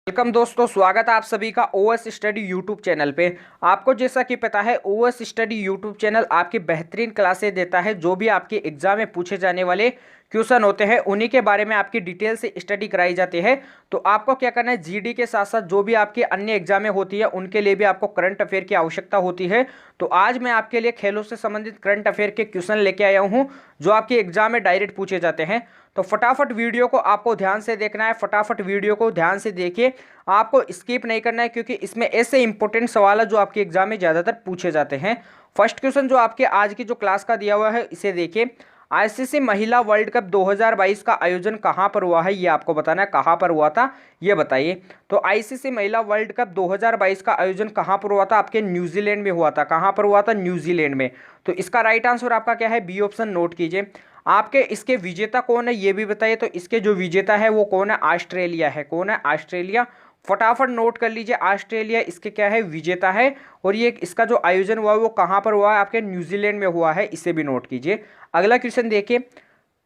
Welcome दोस्तों, स्वागत है आप सभी का ओएस स्टडी यूट्यूब चैनल पे। आपको जैसा कि पता है ओएस स्टडी यूट्यूब चैनल आपकी बेहतरीन क्लासेस देता है। जो भी आपके एग्जाम में पूछे जाने वाले क्वेश्चन होते हैं उन्हीं के बारे में आपकी डिटेल से स्टडी कराई जाती है। तो आपको क्या करना है, जीडी के साथ साथ जो भी आपकी अन्य एग्जाम में होती है उनके लिए भी आपको करंट अफेयर की आवश्यकता होती है। तो आज मैं आपके लिए खेलों से संबंधित करंट अफेयर के क्वेश्चन लेके आया हूँ जो आपके एग्जाम में डायरेक्ट पूछे जाते हैं। तो फटाफट वीडियो को आपको ध्यान से देखना है, फटाफट वीडियो को ध्यान से देखिए, आपको स्किप नहीं करना है क्योंकि इसमें ऐसे इंपॉर्टेंट सवाल है जो आपके एग्जाम में ज़्यादातर पूछे जाते हैं। फर्स्ट क्वेश्चन जो आपके आज की जो क्लास का दिया हुआ है इसे देखिए। आईसीसी महिला वर्ल्ड कप 2022 का आयोजन कहां पर हुआ है, ये आपको बताना है। कहां पर हुआ था ये बताइए। तो आईसीसी महिला वर्ल्ड कप 2022 का आयोजन कहां पर हुआ था? आपके न्यूजीलैंड में हुआ था। कहां पर हुआ था? न्यूजीलैंड में। तो इसका राइट आंसर आपका क्या है? बी ऑप्शन नोट कीजिए। आपके इसके विजेता कौन है ये भी बताइए। तो इसके जो विजेता है वो कौन है? ऑस्ट्रेलिया है। कौन है? ऑस्ट्रेलिया। फटाफट नोट कर लीजिए, ऑस्ट्रेलिया इसके क्या है? विजेता है। और ये इसका जो आयोजन हुआ है वो कहाँ पर हुआ है? आपके न्यूजीलैंड में हुआ है, इसे भी नोट कीजिए। अगला क्वेश्चन देखिए,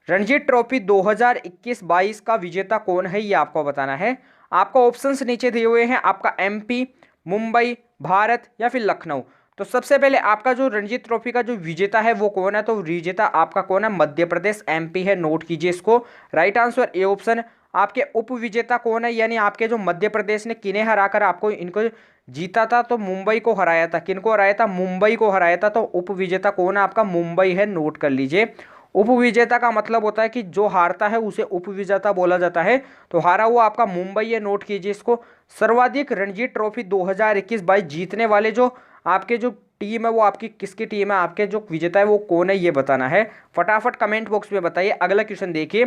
रणजी ट्रॉफी 2021-22 का विजेता कौन है ये आपको बताना है। आपको ऑप्शंस नीचे दिए हुए हैं, आपका एमपी, मुंबई, भारत या फिर लखनऊ। तो सबसे पहले आपका जो रणजी ट्रॉफी का जो विजेता है वो कौन है? तो विजेता आपका कौन है? मध्य प्रदेश, एमपी है। नोट कीजिए इसको। Right answer A option. आपके उप विजेता कौन है? यानी आपके जो मध्य प्रदेश ने किन्हें हराकर आपको इनको जीता था? तो मुंबई को हराया था। किनको हराया था? मुंबई को हराया था। तो उप विजेता कौन है? आपका मुंबई है। नोट कर लीजिए। उप विजेता का मतलब होता है कि जो हारता है उसे उप विजेता बोला जाता है। तो हारा हुआ आपका मुंबई है। नोट कीजिए इसको। सर्वाधिक रणजी ट्रॉफी 2021-22 जीतने वाले जो आपके जो टीम है वो आपकी किसकी टीम है? आपके जो विजेता है वो कौन है ये बताना है। फटाफट कमेंट बॉक्स में बताइए। अगला क्वेश्चन देखिए,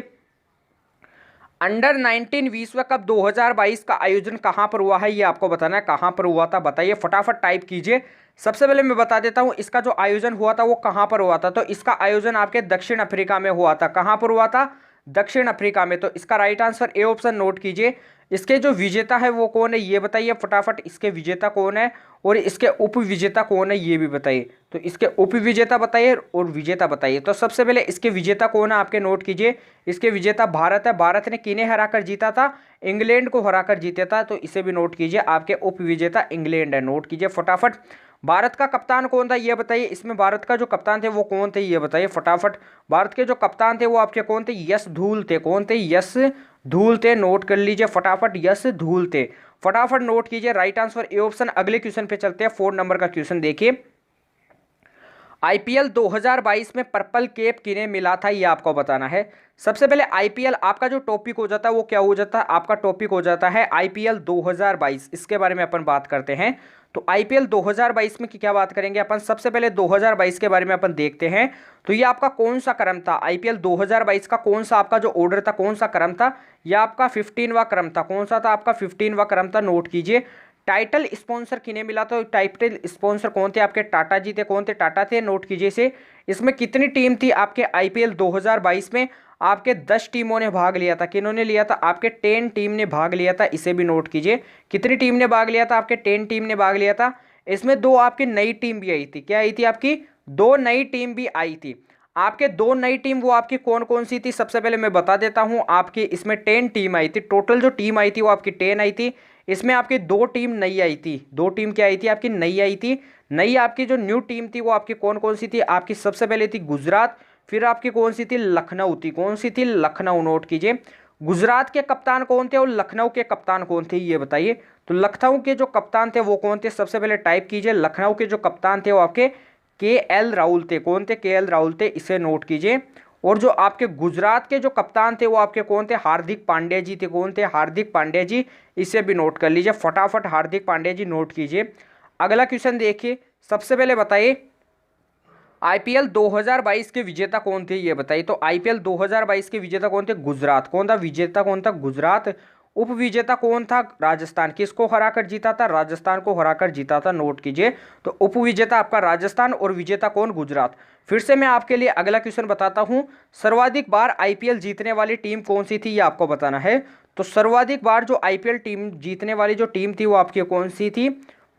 अंडर 19 विश्व कप 2022 का आयोजन कहां पर हुआ है ये आपको बताना है। कहां पर हुआ था बताइए, फटाफट टाइप कीजिए। सबसे पहले मैं बता देता हूं इसका जो आयोजन हुआ था वो कहां पर हुआ था। तो इसका आयोजन आपके दक्षिण अफ्रीका में हुआ था। कहां पर हुआ था? दक्षिण अफ्रीका में। तो इसका right answer A option note कीजिए। इसके जो विजेता है वो कौन है ये बताइए फटाफट। इसके विजेता कौन है और इसके उप विजेता कौन है ये भी बताइए। तो इसके उप विजेता बताइए और विजेता बताइए। तो सबसे पहले इसके विजेता कौन है आपके नोट कीजिए। इसके विजेता भारत है। भारत ने किन्हें हराकर जीता था? इंग्लैंड को हराकर जीता था। तो इसे भी नोट कीजिए। आपके उप विजेता इंग्लैंड है। नोट कीजिए फटाफट। भारत का कप्तान कौन था ये बताइए। इसमें भारत का जो कप्तान थे वो कौन थे ये बताइए फटाफट। भारत के जो कप्तान थे वो आपके कौन थे? यश धूल थे। कौन थे? यश धूल थे। नोट कर लीजिए फटाफट। यश धूल थे। फटाफट नोट कीजिए। Right answer A option. अगले क्वेश्चन पे चलते हैं। 4 नंबर का क्वेश्चन देखिए, आईपीएल 2022 में पर्पल कैप किन्हें मिला था ये आपको बताना है। सबसे पहले आईपीएल आपका जो टॉपिक हो जाता है वो क्या हो जाता है? आपका टॉपिक हो जाता है आईपीएल 2022। इसके बारे में अपन बात करते हैं। तो आईपीएल 2022 में क्या बात करेंगे अपन? सबसे पहले 2022 के बारे में अपन देखते हैं। तो ये आपका कौन सा क्रम था? आईपीएल 2022 का कौन सा आपका जो ऑर्डर था, कौन सा क्रम था? यह आपका 15वां क्रम था। कौन सा था? आपका 15वां क्रम था। नोट कीजिए। टाइटल स्पॉन्सर किन्हें मिला? तो टाइटल स्पॉन्सर कौन थे? आपके टाटा जी थे। कौन थे? टाटा थे। नोट कीजिए इसे। इसमें कितनी टीम थी आपके आईपीएल 2022 में? आपके 10 टीमों ने भाग लिया था। किन्होंने लिया था? आपके 10 टीम ने भाग लिया था। इसे भी नोट कीजिए। कितनी टीम ने भाग लिया था? आपके 10 टीम ने भाग लिया था। इसमें 2 आपकी नई टीम भी आई थी। क्या आई थी? आपकी 2 नई टीम भी आई थी। आपके 2 नई टीम वो आपकी कौन कौन सी थी? सबसे पहले मैं बता देता हूं। आपकी इसमें 10 टीम आई थी। टोटल जो टीम आई थी वो आपकी 10 आई थी। इसमें आपकी 2 टीम नई आई थी। 2 टीम क्या आई थी? आपकी नई आई थी। नई आपकी जो न्यू टीम थी वो आपकी कौन कौन सी थी? आपकी सबसे पहले थी गुजरात, फिर आपकी कौन सी थी? लखनऊ थी। कौन सी थी? लखनऊ। नोट कीजिए। गुजरात के कप्तान कौन थे और लखनऊ के कप्तान कौन थे ये बताइए। तो लखनऊ के जो कप्तान थे वो कौन थे? सबसे पहले टाइप कीजिए। लखनऊ के जो कप्तान थे वो आपके के.एल. राहुल थे। कौन थे? के.एल. राहुल थे। इसे नोट कीजिए। और जो आपके गुजरात के जो कप्तान थे वो आपके कौन थे? हार्दिक पांड्या जी थे। कौन थे? हार्दिक पांड्या जी। इसे भी नोट कर लीजिए फटाफट। हार्दिक पांड्या जी नोट कीजिए। अगला क्वेश्चन देखिए। सबसे पहले बताइए आईपीएल 2022 के विजेता कौन थे ये बताइए। तो आईपीएल 2022 के विजेता कौन थे? गुजरात। कौन था? विजेता कौन था? गुजरात। उप विजेता कौन था? राजस्थान। किसको हराकर जीता था? राजस्थान को हराकर जीता था। नोट कीजिए। तो उप विजेता आपका राजस्थान और विजेता कौन? गुजरात। फिर से मैं आपके लिए अगला क्वेश्चन बताता हूं। सर्वाधिक बार आईपीएल जीतने वाली टीम कौन सी थी ये आपको बताना है। तो सर्वाधिक बार जो आईपीएल टीम जीतने वाली जो टीम थी वो आपकी कौन सी थी?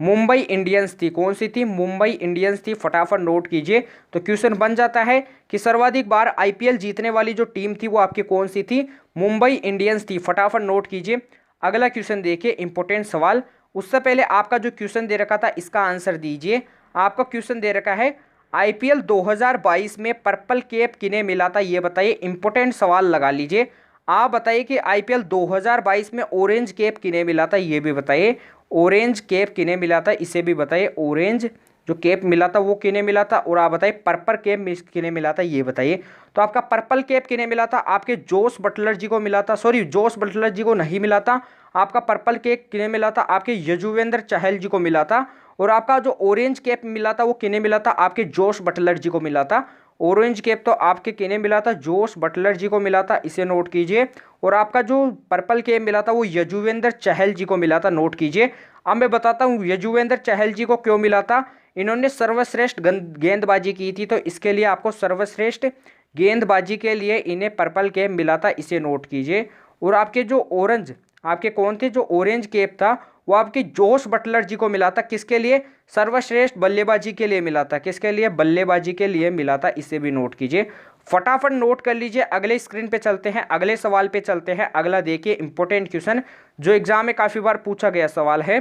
मुंबई इंडियंस थी। कौन सी थी? मुंबई इंडियंस थी। फटाफट नोट कीजिए। तो क्वेश्चन बन जाता है कि सर्वाधिक बार आईपीएल जीतने वाली जो टीम थी वो आपकी कौन सी थी? मुंबई इंडियंस थी। फटाफट नोट कीजिए। अगला क्वेश्चन देखिए, इंपॉर्टेंट सवाल। उससे पहले आपका जो क्वेश्चन दे रखा था इसका आंसर दीजिए। आपका क्वेश्चन दे रखा है आईपीएल 2022 में पर्पल कैप किन्हें मिला था, ये बताइए। इंपॉर्टेंट सवाल लगा लीजिए। आप बताइए कि आईपीएल 2022 में ऑरेंज कैप किन्हें मिला था, ये भी बताइए। ऑरेंज कैप किन्हें मिला था, इसे भी बताइए। ऑरेंज जो कैप मिला था वो किन्हें मिला था, और आप बताइए पर्पल कैप किन्हें मिला था, ये बताइए। तो आपका पर्पल कैप किन्हें मिला था, आपके जोस बटलर जी को मिला था। सॉरी, जोस बटलर जी को नहीं मिला था। आपका पर्पल कैप किन्हें मिला था, आपके यजुवेंद्र चहल जी को मिला था। और आपका जो ऑरेंज कैप मिला था वो किन्हें मिला था, आपके जोश बटलर जी को मिला था। ऑरेंज कैप तो आपके किन्हें मिला था, जोश बटलर जी को मिला था, इसे नोट कीजिए। और आपका जो पर्पल कैप मिला था वो यजुवेंद्र चहल जी को मिला था, नोट कीजिए। अब मैं बताता हूँ यजुवेंद्र चहल जी को क्यों मिला था। इन्होंने सर्वश्रेष्ठ गेंदबाजी की थी, तो इसके लिए आपको सर्वश्रेष्ठ गेंदबाजी के लिए इन्हें पर्पल कैप मिला था, इसे नोट कीजिए। और आपके जो ऑरेंज, आपके कौन थे, जो ऑरेंज कैप था वो आपके जोश बटलर जी को मिला था। किसके लिए, सर्वश्रेष्ठ बल्लेबाजी के लिए मिला था। किसके लिए, बल्लेबाजी के लिए मिला था, इसे भी नोट कीजिए। फटाफट नोट कर लीजिए। अगले स्क्रीन पे चलते हैं, अगले सवाल पे चलते हैं। अगला देखिए इंपॉर्टेंट क्वेश्चन जो एग्जाम में काफी बार पूछा गया सवाल है।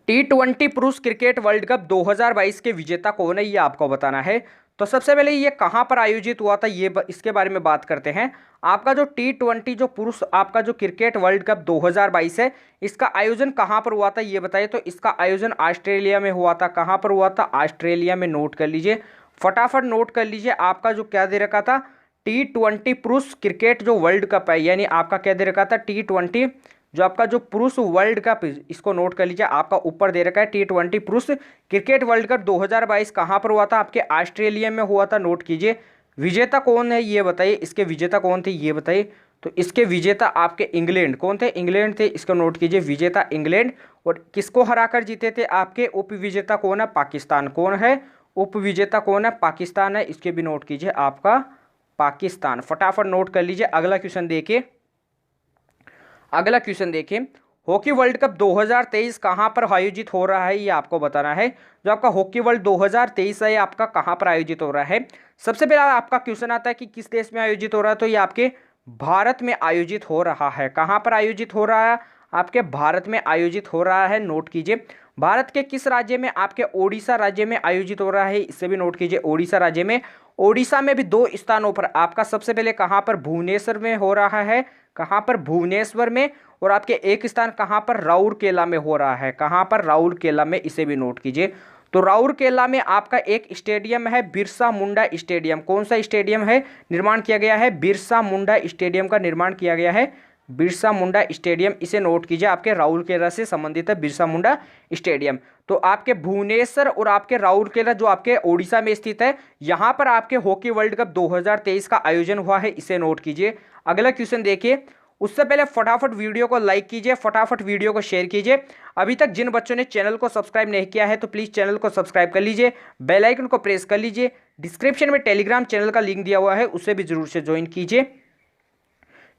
T20 पुरुष क्रिकेट वर्ल्ड कप 2022 के विजेता कौन है, ये आपको बताना है। तो सबसे पहले ये कहां पर आयोजित हुआ था, ये इसके बारे में बात करते हैं। आपका जो T20 जो पुरुष आपका जो क्रिकेट वर्ल्ड कप 2022 है, इसका आयोजन कहां पर हुआ था, ये बताइए। तो इसका आयोजन ऑस्ट्रेलिया में हुआ था। कहां पर हुआ था, ऑस्ट्रेलिया में। नोट कर लीजिए, फटाफट नोट कर लीजिए। आपका जो क्या दे रखा था, T20 पुरुष क्रिकेट जो वर्ल्ड कप है, यानी आपका क्या दे रखा था, T20 जो आपका जो पुरुष वर्ल्ड कप, इसको नोट कर लीजिए। आपका ऊपर दे रखा है T20 पुरुष क्रिकेट वर्ल्ड कप 2022 कहां पर हुआ था, आपके ऑस्ट्रेलिया में हुआ था, नोट कीजिए। विजेता कौन है ये बताइए, इसके विजेता कौन थे ये बताइए। तो इसके विजेता आपके इंग्लैंड, कौन थे, इंग्लैंड थे, इसको नोट कीजिए। विजेता इंग्लैंड। और किसको हराकर जीते थे, आपके उपविजेता कौन है, पाकिस्तान। कौन है, उपविजेता कौन है, पाकिस्तान है, इसके भी नोट कीजिए, आपका पाकिस्तान। फटाफट नोट कर लीजिए। अगला क्वेश्चन देखिए, अगला क्वेश्चन देखिए, हॉकी वर्ल्ड कप 2023 कहां पर आयोजित हो रहा है, ये आपको बताना है। जो आपका हॉकी वर्ल्ड 2023 है, ये आपका कहां पर आयोजित हो रहा है। सबसे पहला आपका क्वेश्चन आता है कि किस देश में आयोजित हो रहा है, तो ये आपके भारत में आयोजित हो रहा है। कहां पर आयोजित हो रहा है, आपके भारत में आयोजित हो रहा है, नोट कीजिए। भारत के किस राज्य में, आपके ओडिशा राज्य में आयोजित हो रहा है, इसे भी नोट कीजिए, ओडिशा राज्य में। ओडिशा में भी 2 स्थानों पर, आपका सबसे पहले कहां पर, भुवनेश्वर में हो रहा है। कहां पर, भुवनेश्वर में। और आपके एक स्थान कहां पर, राउरकेला में हो रहा है। कहां पर, राउरकेला में, इसे भी नोट कीजिए। तो राउरकेला में आपका एक स्टेडियम है, बिरसा मुंडा स्टेडियम। कौन सा स्टेडियम है, निर्माण किया गया है, बिरसा मुंडा स्टेडियम का निर्माण किया गया है, बिरसा मुंडा स्टेडियम, इसे नोट कीजिए। आपके राउरकेला से संबंधित है बिरसा मुंडा स्टेडियम। तो आपके भुवनेश्वर और आपके राउरकेला जो आपके ओडिशा में स्थित है, यहां पर आपके हॉकी वर्ल्ड कप 2023 का आयोजन हुआ है, इसे नोट कीजिए। अगला क्वेश्चन देखिए। उससे पहले फटाफट वीडियो को लाइक कीजिए, फटाफट वीडियो को शेयर कीजिए। अभी तक जिन बच्चों ने चैनल को सब्सक्राइब नहीं किया है तो प्लीज़ चैनल को सब्सक्राइब कर लीजिए, बेल आइकन को प्रेस कर लीजिए। डिस्क्रिप्शन में टेलीग्राम चैनल का लिंक दिया हुआ है, उसे भी जरूर से ज्वाइन कीजिए,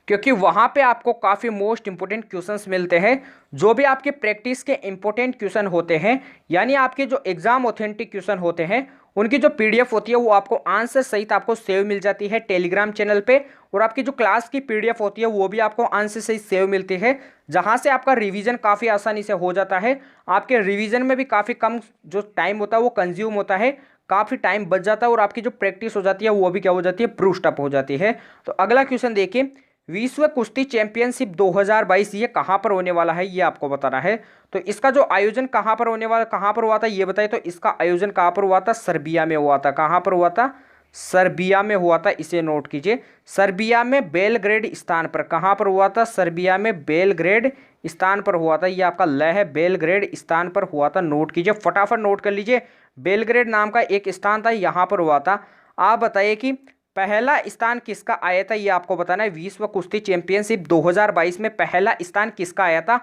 क्योंकि वहाँ पे आपको काफ़ी मोस्ट इंपोर्टेंट क्वेश्चंस मिलते हैं। जो भी आपके प्रैक्टिस के इंपॉर्टेंट क्वेश्चन होते हैं, यानी आपके जो एग्जाम ऑथेंटिक क्वेश्चन होते हैं, उनकी जो पीडीएफ होती है वो आपको आंसर सहित आपको सेव मिल जाती है टेलीग्राम चैनल पे। और आपकी जो क्लास की पीडीएफ होती है वो भी आपको आंसर सहित सेव मिलती है, जहाँ से आपका रिवीजन काफ़ी आसानी से हो जाता है। आपके रिवीजन में भी काफ़ी कम जो टाइम होता है वो कंज्यूम होता है, काफ़ी टाइम बच जाता है, और आपकी जो प्रैक्टिस हो जाती है वो भी क्या हो जाती है, ब्रूस्ट अप हो जाती है। तो अगला क्वेश्चन देखिए, विश्व कुश्ती चैंपियनशिप 2022 ये कहाँ पर होने वाला है, ये आपको बताना है। तो इसका जो आयोजन कहाँ पर होने वाला, कहाँ पर हुआ था ये बताइए। तो इसका आयोजन कहाँ पर हुआ था, सर्बिया में हुआ था। कहाँ पर हुआ था, सर्बिया में हुआ था, इसे नोट कीजिए। सर्बिया में बेलग्रेड स्थान पर। कहाँ पर हुआ था, सर्बिया में बेलग्रेड स्थान पर हुआ था। ये आपका ल है, बेलग्रेड स्थान पर हुआ था, नोट कीजिए, फटाफट नोट कर लीजिए। बेलग्रेड नाम का एक स्थान था, यहाँ पर हुआ था। आप बताइए कि पहला स्थान किसका आया था, ये आपको बताना है। विश्व कुश्ती चैंपियनशिप 2022 में पहला स्थान किसका आया था,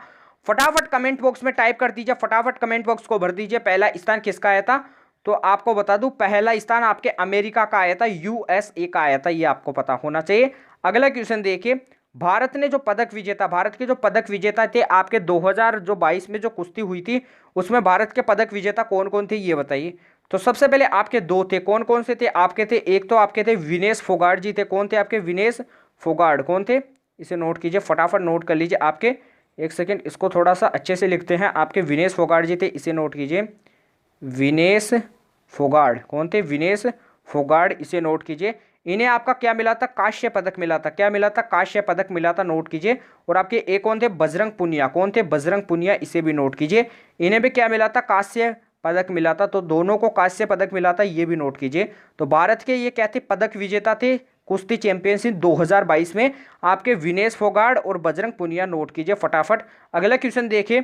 फटाफट कमेंट बॉक्स में टाइप कर दीजिए, फटाफट कमेंट बॉक्स को भर दीजिए, पहला स्थान किसका आया था। तो आपको बता दूं, पहला स्थान आपके अमेरिका का आया था, यूएसए का आया था, ये आपको पता होना चाहिए। अगला क्वेश्चन देखिए, भारत ने जो पदक विजेता, भारत के जो पदक विजेता थे आपके 2022 में जो कुश्ती हुई थी, उसमें भारत के पदक विजेता कौन कौन थे ये बताइए। तो सबसे पहले आपके 2 थे, कौन कौन से थे आपके थे, एक तो आपके थे विनेश फोगाट जी थे। कौन थे आपके, विनेश फोगाट, कौन थे, इसे नोट कीजिए, फटाफट नोट कर लीजिए। आपके एक सेकेंड, इसको थोड़ा सा अच्छे से लिखते हैं। आपके विनेश फोगाट जी थे, इसे नोट कीजिए। विनेश फोगाट कौन थे? विनेश फोगाट, इसे नोट कीजिए। इन्हें आपका क्या मिला था? कांस्य पदक मिला था। क्या मिला था? कांस्य पदक मिला था, नोट कीजिए। और आपके एक कौन थे? बजरंग पुनिया। कौन थे? बजरंग पुनिया, इसे भी नोट कीजिए। इन्हें भी क्या मिला था? कांस्य पदक मिला था। तो दोनों को कांस्य पदक मिला था, ये भी नोट कीजिए। तो भारत के ये क्या थे? पदक विजेता थे कुश्ती चैंपियनशिप 2022 में, आपके विनेश फोगाट और बजरंग पुनिया, नोट कीजिए फटाफट। अगला क्वेश्चन देखिए,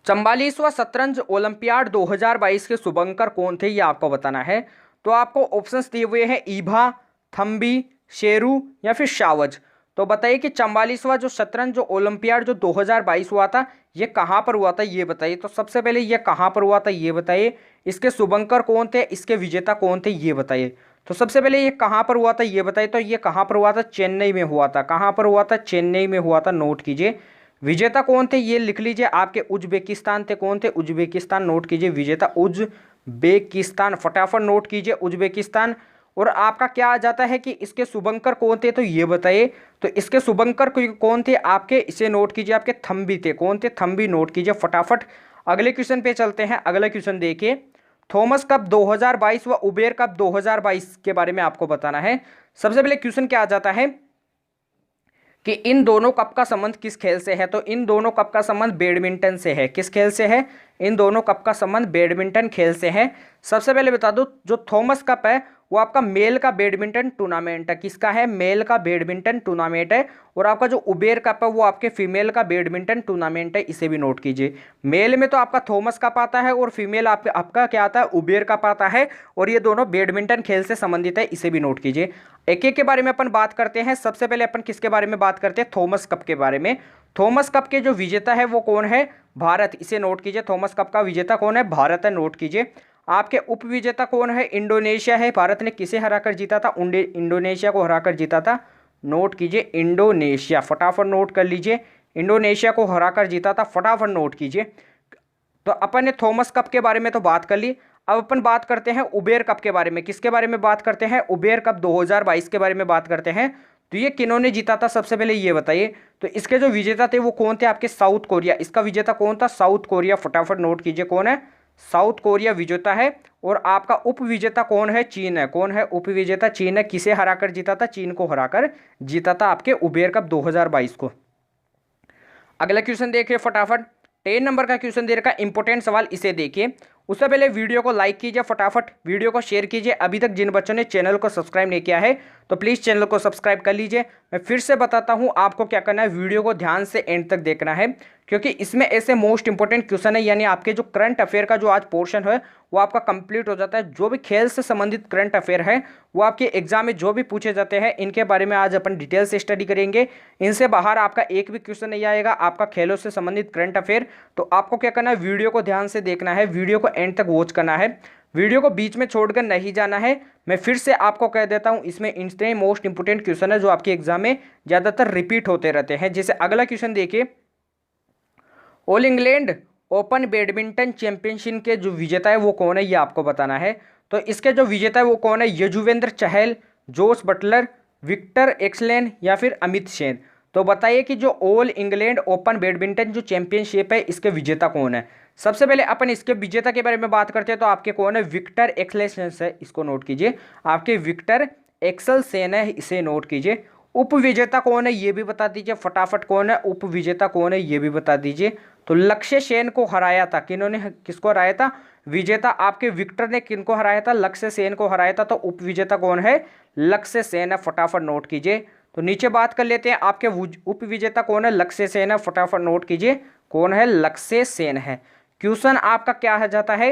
44वां शतरंज ओलंपियाड 2022 के शुभंकर कौन थे? ये आपको बताना है। तो आपको ऑप्शंस दिए हुए हैं, ईभा, थम्बी, शेरू या फिर शावज। तो बताइए कि 44वां जो शतरंज जो ओलंपियाड जो 2022 हुआ था, ये कहाँ पर हुआ था, ये बताइए। तो सबसे पहले ये कहाँ पर हुआ था, ये बताइए। इसके शुभंकर कौन थे? इसके विजेता कौन थे, ये बताइए। तो सबसे पहले ये कहाँ पर हुआ था, ये बताइए। तो ये कहाँ पर हुआ था? चेन्नई में हुआ था। कहाँ पर हुआ था? चेन्नई में हुआ था, नोट कीजिए। विजेता कौन थे, ये लिख लीजिए। आपके उज्बेकिस्तान थे। कौन थे? उज्बेकिस्तान, नोट कीजिए। विजेता उज्बेकिस्तान, फटाफट नोट कीजिए, उज्बेकिस्तान। और आपका क्या आ जाता है कि इसके शुभंकर कौन थे, तो ये बताइए। तो इसके शुभंकर कौन थे आपके, इसे नोट कीजिए। आपके थम्बी थे। कौन थे? थम्बी, नोट कीजिए फटाफट। अगले क्वेश्चन पे चलते हैं। अगला क्वेश्चन देखिए, थॉमस कप 2022 व उबेर कप 2022 के बारे में आपको बताना है। सबसे पहले क्वेश्चन क्या आ जाता है कि इन दोनों कप का संबंध किस खेल से है? तो इन दोनों कप का संबंध बैडमिंटन से है। किस खेल से है? इन दोनों कप का संबंध बैडमिंटन खेल से है। सबसे पहले बता दूं, जो थॉमस कप है वो आपका मेल का बैडमिंटन टूर्नामेंट है। किसका है? मेल का बैडमिंटन टूर्नामेंट है। और आपका जो उबेर कप है वो आपके फीमेल का बैडमिंटन टूर्नामेंट है, इसे भी नोट कीजिए। मेल में तो आपका थॉमस कप आता है और फीमेल आपका क्या आता है? उबेर कप आता है। और ये दोनों बैडमिंटन खेल से संबंधित है, इसे भी नोट कीजिए। एक एक के बारे में अपन बात करते हैं। सबसे पहले अपन किसके बारे में बात करते हैं? थॉमस कप के बारे में। थॉमस कप के जो विजेता है वो कौन है? भारत, इसे नोट कीजिए। थॉमस कप का विजेता कौन है? भारत है, नोट कीजिए। आपके उप विजेता कौन है? इंडोनेशिया है। भारत ने किसे हराकर जीता था? इंडोनेशिया को हराकर जीता था, नोट कीजिए। इंडोनेशिया, फटाफट नोट कर लीजिए। इंडोनेशिया को हराकर जीता था, फटाफट नोट कीजिए। तो अपन ने थॉमस कप के बारे में तो बात कर ली। अब अपन बात करते हैं उबेर कप के बारे में। किसके बारे में बात करते हैं? उबेर कप 2022 के बारे में बात करते हैं। तो ये किन्होंने जीता था, सबसे पहले ये बताइए। तो इसके जो विजेता थे वो कौन थे? आपके साउथ कोरिया। इसका विजेता कौन था? साउथ कोरिया, फटाफट नोट कीजिए। कौन है? साउथ कोरिया विजेता है। और आपका उप विजेता कौन है? चीन है। कौन है? उप विजेता चीन है। किसे हराकर जीता था? चीन को हराकर जीता था आपके उबेर कप 2022 को। अगला क्वेश्चन देखिए फटाफट, 10 नंबर का क्वेश्चन दे रखा है, इंपॉर्टेंट सवाल, इसे देखिए। उससे पहले वीडियो को लाइक कीजिए, फटाफट वीडियो को शेयर कीजिए। अभी तक जिन बच्चों ने चैनल को सब्सक्राइब नहीं किया है तो प्लीज़ चैनल को सब्सक्राइब कर लीजिए। मैं फिर से बताता हूं आपको क्या करना है, वीडियो को ध्यान से एंड तक देखना है, क्योंकि इसमें ऐसे मोस्ट इंपॉर्टेंट क्वेश्चन है, यानी आपके जो करंट अफेयर का जो आज पोर्शन है वो आपका कंप्लीट हो जाता है। जो भी खेल से संबंधित करंट अफेयर है वो आपके एग्जाम में जो भी पूछे जाते हैं इनके बारे में आज अपन डिटेल से स्टडी करेंगे। इनसे बाहर आपका एक भी क्वेश्चन नहीं आएगा, आपका खेलों से संबंधित करंट अफेयर। तो आपको क्या करना है, वीडियो को ध्यान से देखना है, वीडियो को एंड तक वॉच करना है, वीडियो को बीच में छोड़कर नहीं जाना है। मैं फिर से आपको कह देता हूं, इसमें इतने मोस्ट इंपोर्टेंट क्वेश्चन है जो आपके एग्जाम में ज्यादातर रिपीट होते रहते हैं। जैसे अगला क्वेश्चन देखिए, all England open badminton championship के जो विजेता है वो कौन है, ये आपको बताना है। तो इसके जो विजेता है वो कौन है? Yuzvendra Chahal, Jos Buttler, Victor एक्सलेन या फिर अमित सेन। तो बताइए कि जो ऑल इंग्लैंड ओपन बैडमिंटन जो चैंपियनशिप है इसके विजेता कौन है। सबसे पहले अपन इसके विजेता के बारे में बात करते हैं, तो आपके कौन है? विक्टर एक्सेल है, इसको नोट कीजिए। आपके विक्टर एक्सेल सेन है, इसे नोट कीजिए। उप विजेता कौन है ये भी बता दीजिए फटाफट। कौन है उप विजेता? कौन है ये भी बता दीजिए। तो लक्ष्य सेन को हराया था, किन्होंने किसको हराया था? विजेता आपके विक्टर ने किनको हराया था? लक्ष्य सेन को हराया था। तो उप विजेता कौन है? लक्ष्य सेन है, फटाफट नोट कीजिए। तो नीचे बात कर लेते हैं, आपके उप विजेता कौन है? लक्ष्य सेन है, फटाफट नोट कीजिए। कौन है? लक्ष्य सेन है। क्वेश्चन आपका क्या है जाता है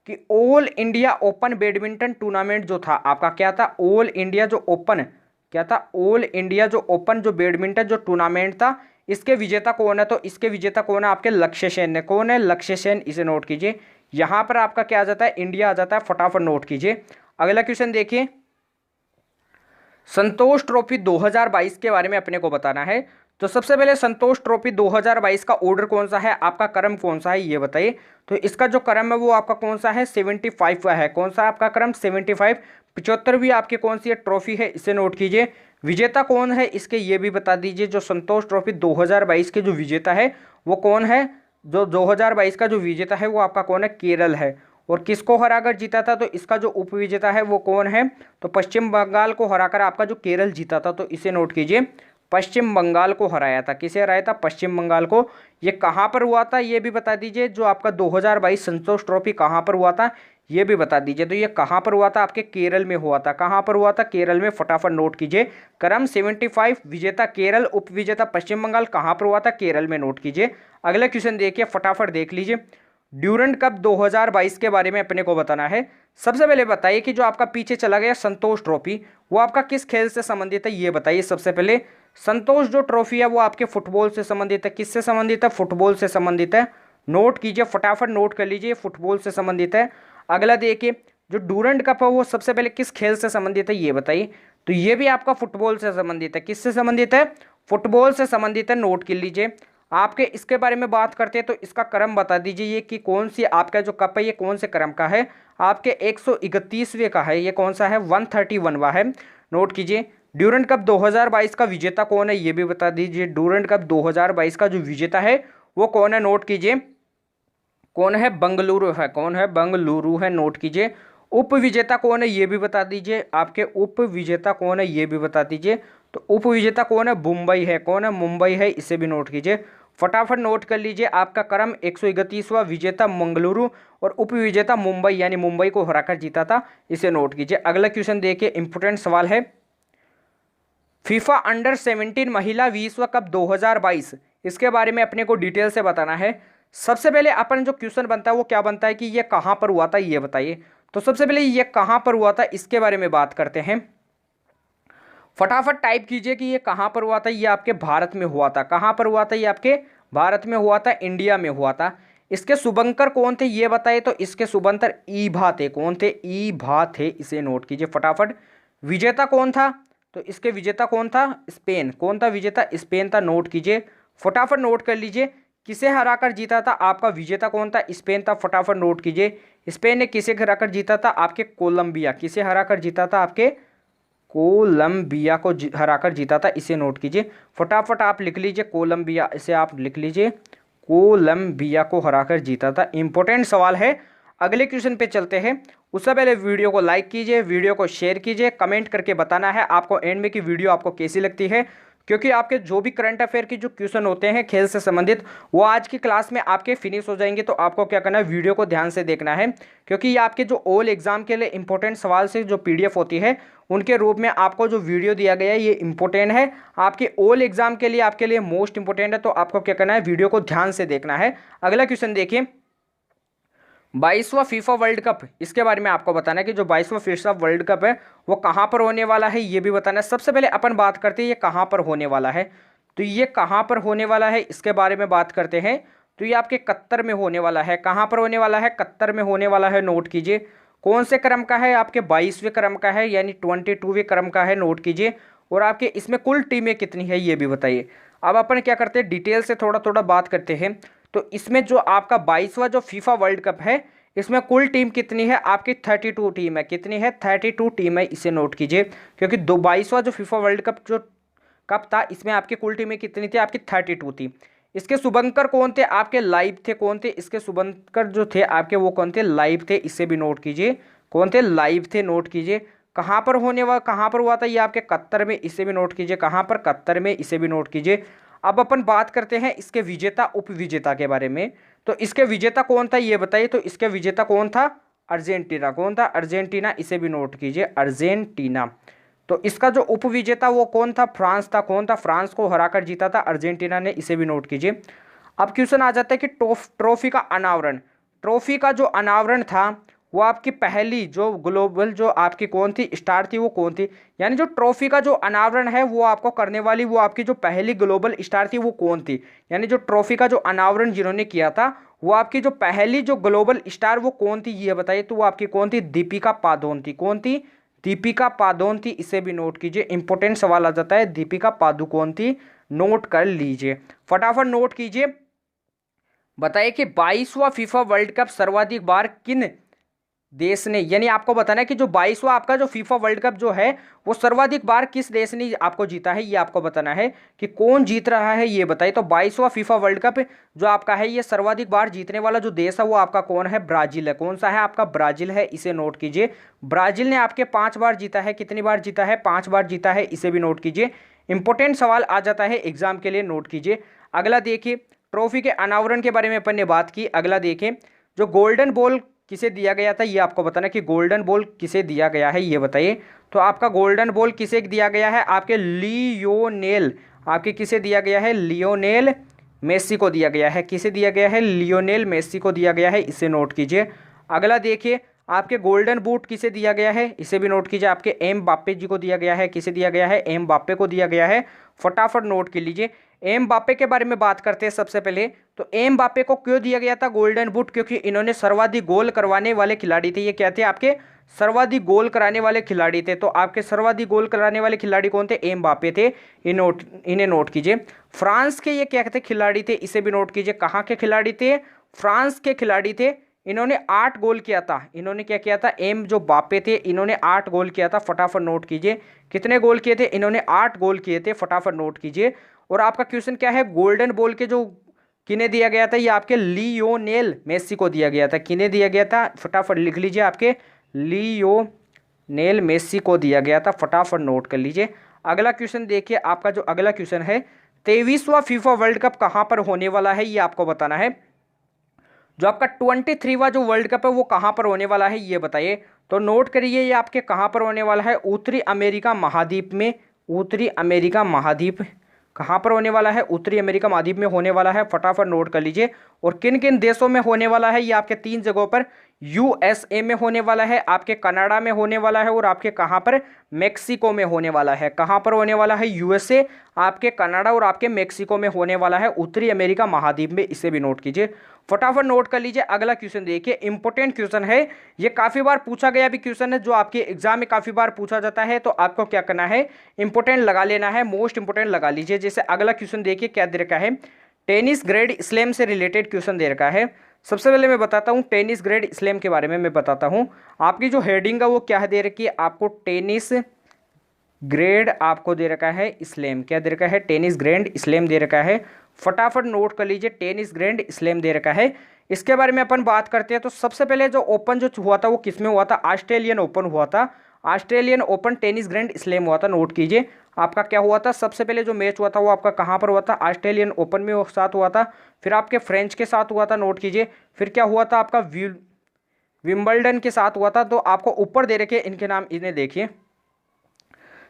कि all India open badminton tournament जो था आपका क्या था? ऑल इंडिया जो ओपन क्या था? ऑल इंडिया जो ओपन जो बैडमिंटन जो टूर्नामेंट था इसके विजेता कौन है? तो इसके विजेता कौन है? आपके लक्ष्य सेन ने। कौन है? लक्ष्य सेन, इसे नोट कीजिए। यहां पर आपका क्या आ जाता है? इंडिया आ जाता है, फटाफट नोट कीजिए। अगला क्वेश्चन देखिए, संतोष ट्रॉफी 2022 के बारे में अपने को बताना है। तो सबसे पहले संतोष ट्रॉफी 2022 का ऑर्डर कौन सा है, आपका क्रम कौन सा है ये बताइए। तो इसका जो क्रम है वो आपका कौन सा है? 75 का है। कौन सा आपका क्रम? 75। 75वीं आपकी कौन सी ट्रॉफी है, इसे नोट कीजिए। विजेता कौन है इसके ये भी बता दीजिए। जो संतोष ट्रॉफी 2022 के जो विजेता है वो कौन है? जो 2022 का जो विजेता है वो आपका कौन है? केरल है। और किसको हराकर जीता था? तो इसका जो उपविजेता है वो कौन है? तो पश्चिम बंगाल को हराकर आपका जो केरल जीता था, तो इसे नोट कीजिए। पश्चिम बंगाल को हराया था। किसे हराया था? पश्चिम बंगाल को। ये कहाँ पर हुआ था ये भी बता दीजिए। जो आपका 2022 संतोष ट्रॉफी कहाँ पर हुआ था ये भी बता दीजिए। तो ये कहाँ पर हुआ था? आपके केरल में हुआ था। कहाँ पर हुआ था? केरल में। फटाफट नोट कीजिए। क्रम 75, विजेता केरल, उप विजेता पश्चिम बंगाल। कहाँ पर हुआ था? केरल में। नोट कीजिए। अगला क्वेश्चन देखिए, फटाफट देख लीजिए। ड्यूरेंट कप 2022 के बारे में अपने को बताना है। सबसे पहले बताइए कि जो आपका पीछे चला गया संतोष ट्रॉफी वो आपका किस खेल से संबंधित है, ये बताइए। सबसे पहले संतोष जो ट्रॉफी है वो आपके फुटबॉल से संबंधित है। किससे संबंधित है? फुटबॉल से संबंधित है। नोट कीजिए, फटाफट नोट कर लीजिए, फुटबॉल से संबंधित है। अगला देखिए, जो ड्यूरेंट कप है वो सबसे पहले किस खेल से संबंधित है, ये बताइए। तो ये भी आपका फुटबॉल से संबंधित है। किससे संबंधित है? फुटबॉल से संबंधित है। नोट कर लीजिए। आपके इसके बारे में बात करते हैं तो इसका क्रम बता दीजिए, ये कि कौन सी आपका जो कप है ये कौन से क्रम का है? आपके 131वें का है। ये कौन सा है? 131वां है। नोट कीजिए। ड्यूरेंट कप 2022 का विजेता कौन है ये भी बता दीजिए। ड्यूरेंट कप 2022 का जो विजेता है वो कौन है? नोट कीजिए। कौन है? बंगलुरु है। कौन है? बंगलुरु है। नोट कीजिए। उप विजेता कौन है ये भी बता दीजिए। आपके उप विजेता कौन है ये भी बता दीजिए। तो उप विजेता कौन है? मुंबई है। कौन है? मुंबई है। इसे भी नोट कीजिए। फटाफट नोट कर लीजिए। आपका क्रम 131वां, विजेता मंगलुरु और उप विजेता मुंबई, यानी मुंबई को हराकर जीता था। इसे नोट कीजिए। अगला क्वेश्चन देखिए, इंपोर्टेंट सवाल है। फीफा अंडर 17 महिला विश्व कप 2022, इसके बारे में अपने को डिटेल से बताना है। सबसे पहले अपन जो क्वेश्चन बनता है वो क्या बनता है कि ये कहाँ पर हुआ था ये बताइए। तो सबसे पहले ये कहाँ पर हुआ था इसके बारे में बात करते हैं। फटाफट टाइप कीजिए कि ये कहाँ पर हुआ था। ये आपके भारत में हुआ था। कहाँ पर हुआ था? ये आपके भारत में हुआ था, इंडिया में हुआ था। इसके शुभंकर कौन थे ये बताइए। तो इसके शुभंकर ईभा थे। कौन थे? ईभा थे। इसे नोट कीजिए फटाफट। विजेता कौन था? तो इसके विजेता कौन था? स्पेन। कौन था विजेता? स्पेन था। नोट कीजिए फटाफट, नोट कर लीजिए। किसे हराकर जीता था? आपका विजेता कौन था? स्पेन था। फटाफट नोट कीजिए। स्पेन ने किसे हराकर जीता था? आपके कोलंबिया। किसे हराकर जीता था? आपके कोलंबिया को हराकर जीता था। इसे नोट कीजिए फटाफट, आप लिख लीजिए कोलंबिया। इसे आप लिख लीजिए, कोलंबिया को हराकर जीता था। इंपॉर्टेंट सवाल है। अगले क्वेश्चन पे चलते हैं। उससे पहले वीडियो को लाइक कीजिए, वीडियो को शेयर कीजिए, कमेंट करके बताना है आपको एंड में कि वीडियो आपको कैसी लगती है। क्योंकि आपके जो भी करंट अफेयर की जो क्वेश्चन होते हैं खेल से संबंधित वो आज की क्लास में आपके फिनिश हो जाएंगे। तो आपको क्या करना है? वीडियो को ध्यान से देखना है। क्योंकि ये आपके जो ऑल एग्जाम के लिए इंपॉर्टेंट सवाल से जो पीडीएफ होती है उनके रूप में आपको जो वीडियो दिया गया है ये इंपॉर्टेंट है। आपके ऑल एग्जाम के लिए आपके लिए मोस्ट इंपॉर्टेंट है। तो आपको क्या करना है? वीडियो को ध्यान से देखना है। अगला क्वेश्चन देखिए, 22वां फीफा वर्ल्ड कप, इसके बारे में आपको बताना है कि जो 22वां फीफा वर्ल्ड कप है वो कहाँ पर होने वाला है ये भी बताना है। सबसे पहले अपन बात करते हैं ये कहाँ पर होने वाला है। तो ये कहाँ पर होने वाला है इसके बारे में बात करते हैं। तो ये आपके कतर में होने वाला है। कहाँ पर होने वाला है? कतर में होने वाला है। नोट कीजिए। कौन से क्रम का है? आपके 22वें क्रम का है, यानी 22वें क्रम का है। नोट कीजिए। और आपके इसमें कुल टीमें कितनी है ये भी बताइए। अब अपन क्या करते हैं, डिटेल से थोड़ा थोड़ा बात करते हैं। तो इसमें जो आपका 22वां जो फीफा वर्ल्ड कप है इसमें कुल टीम कितनी है? आपकी 32 टीम है। कितनी है? 32 टीम है। इसे नोट कीजिए। क्योंकि 22वां जो फीफा वर्ल्ड कप जो कप था इसमें आपकी कुल टीमें कितनी थी? आपकी 32 थी। इसके शुभंकर कौन थे? आपके लाइव थे। कौन थे इसके शुभंकर जो थे आपके? वो कौन थे? लाइव थे। इसे भी नोट कीजिए। कौन थे? लाइव थे। नोट कीजिए। कहाँ पर होने वाला, कहाँ पर हुआ था? ये आपके कतर में। इसे भी नोट कीजिए। कहाँ पर? कतर में। इसे भी नोट कीजिए। अब अपन बात करते हैं इसके विजेता उप विजेता के बारे में। तो इसके विजेता कौन था ये बताइए। तो इसके विजेता कौन था? अर्जेंटीना। कौन था? अर्जेंटीना। इसे भी नोट कीजिए, अर्जेंटीना। तो इसका जो उप विजेता वो कौन था? फ्रांस था। कौन था? फ्रांस को हराकर जीता था अर्जेंटीना ने। इसे भी नोट कीजिए। अब क्वेश्चन आ जाता है कि ट्रॉफी का अनावरण। ट्रॉफी का जो अनावरण था वो आपकी पहली जो ग्लोबल जो आपकी कौन थी? स्टार थी। वो कौन थी? यानी जो ट्रॉफी का जो अनावरण है वो आपको करने वाली वो आपकी जो पहली ग्लोबल स्टार थी वो कौन थी? यानी जो ट्रॉफी का जो अनावरण जिन्होंने किया था वो आपकी जो पहली जो ग्लोबल स्टार वो कौन थी ये बताइए। तो वो आपकी कौन थी? दीपिका पादुकोण थी। कौन थी? दीपिका पादुकोण थी। इसे भी नोट कीजिए। इंपॉर्टेंट सवाल आ जाता है। दीपिका पादुकोण थी। नोट कर लीजिए फटाफट, नोट कीजिए। बताइए कि 22वां फीफा वर्ल्ड कप सर्वाधिक बार किन देश ने, यानी आपको बताना है कि जो 22वां आपका जो फीफा वर्ल्ड कप जो है वो सर्वाधिक बार किस देश ने आपको जीता है, ये आपको बताना है कि कौन जीत रहा है ये बताइए। तो 22वां फीफा वर्ल्ड कप जो आपका है ये सर्वाधिक बार जीतने वाला जो देश है वो आपका कौन है, ब्राजील है। कौन सा है आपका, ब्राजील है, इसे नोट कीजिए। ब्राजील ने आपके 5 बार जीता है। कितनी बार जीता है, 5 बार जीता है, इसे भी नोट कीजिए। इंपॉर्टेंट सवाल आ जाता है एग्जाम के लिए, नोट कीजिए। अगला देखिए, ट्रॉफी के अनावरण के बारे में अपन ने बात की। अगला देखें, जो गोल्डन बॉल किसे दिया गया था, ये आपको बताना कि गोल्डन बॉल किसे दिया गया है, ये बताइए। तो आपका गोल्डन बॉल किसे दिया गया है, आपके लियोनेल, आपके किसे दिया गया है, लियोनेल मेसी को दिया गया है। किसे दिया गया है, लियोनेल मेसी को दिया गया है, इसे नोट कीजिए। अगला देखिए, आपके गोल्डन बूट किसे दिया गया है, इसे भी नोट कीजिए। आपके एम बाप्पे जी को दिया गया है। किसे दिया गया है, एम बाप्पे को दिया गया है। फटाफट नोट कर लीजिए। एम बाप्पे के बारे में बात करते हैं सबसे पहले। तो एम बाप्पे को क्यों दिया गया था गोल्डन बूट, क्योंकि इन्होंने सर्वाधिक गोल करवाने वाले खिलाड़ी थे। ये क्या थे, आपके सर्वाधिक गोल कराने वाले खिलाड़ी थे। तो आपके सर्वाधिक गोल कराने वाले खिलाड़ी कौन थे, एम बाप्पे थे। इन्हें नोट कीजिए। फ्रांस के ये क्या थे, खिलाड़ी थे, इसे भी नोट कीजिए। कहाँ के खिलाड़ी थे, फ्रांस के खिलाड़ी थे। इन्होंने 8 गोल किया था। इन्होंने क्या किया था, एम जो बाप्पे थे इन्होंने 8 गोल किया था। फटाफट नोट कीजिए। कितने गोल किए थे, इन्होंने 8 गोल किए थे। फटाफट नोट कीजिए। और आपका क्वेश्चन क्या है, गोल्डन बॉल के जो किन्हें दिया गया था, ये आपके लियोनेल मेसी को दिया गया था। किन्हें दिया गया था, फटाफट लिख लीजिए, आपके लियोनेल मेसी को दिया गया था। फटाफट नोट कर लीजिए। अगला क्वेश्चन देखिए, आपका जो अगला क्वेश्चन है, 23वां फीफा वर्ल्ड कप कहाँ पर होने वाला है, ये आपको बताना है। जो आपका 23वां जो वर्ल्ड कप है वो कहाँ पर होने वाला है, ये बताइए। तो नोट करिए, ये आपके कहाँ पर होने वाला है, उत्तरी अमेरिका महाद्वीप में। उत्तरी अमेरिका महाद्वीप कहाँ पर होने वाला है, उत्तरी अमेरिका महाद्वीप में होने वाला है। फटाफट नोट कर लीजिए। और किन किन देशों में होने वाला है, ये आपके 3 जगहों पर, यूएसए में होने वाला है, आपके कनाडा में होने वाला है, और आपके कहाँ पर, मेक्सिको में होने वाला है। कहाँ पर होने वाला है, यूएसए, आपके कनाडा और आपके मेक्सिको में होने वाला है, उत्तरी अमेरिका महाद्वीप में, इसे भी नोट कीजिए। फटाफट नोट कर लीजिए। अगला क्वेश्चन देखिए, इंपॉर्टेंट क्वेश्चन है, ये काफी बार पूछा गया भी क्वेश्चन है, जो आपके एग्जाम में काफी बार पूछा जाता है। तो आपको क्या करना है, इंपॉर्टेंट लगा लेना है, मोस्ट इंपॉर्टेंट लगा लीजिए। जैसे अगला क्वेश्चन देखिए क्या दे रखा है, टेनिस ग्रैंड स्लैम से रिलेटेड क्वेश्चन दे रखा है। सबसे पहले मैं बताता हूँ टेनिस ग्रैंड स्लैम के बारे में, मैं बताता हूँ। आपकी जो हेडिंग है वो क्या दे रखी है, आपको टेनिस ग्रेड आपको दे रखा है स्लैम, क्या दे रखा है, टेनिस ग्रैंड स्लैम दे रखा है। फटाफट नोट कर लीजिए, टेनिस ग्रैंड स्लैम दे रखा है। इसके बारे में अपन बात करते हैं। तो सबसे पहले जो ओपन जो हुआ था वो किस में हुआ था, ऑस्ट्रेलियन ओपन हुआ था। Australian open tennis grand slam हुआ था, नोट कीजिए। आपका क्या हुआ था, सबसे पहले जो मैच हुआ था वो आपका कहाँ पर हुआ था, ऑस्ट्रेलियन ओपन में साथ हुआ था। फिर आपके फ्रेंच के साथ हुआ था, नोट कीजिए। फिर क्या हुआ था, आपका विंबलडन के साथ हुआ था। तो आपको ऊपर दे रखे इनके नाम, इन्हें देखिए।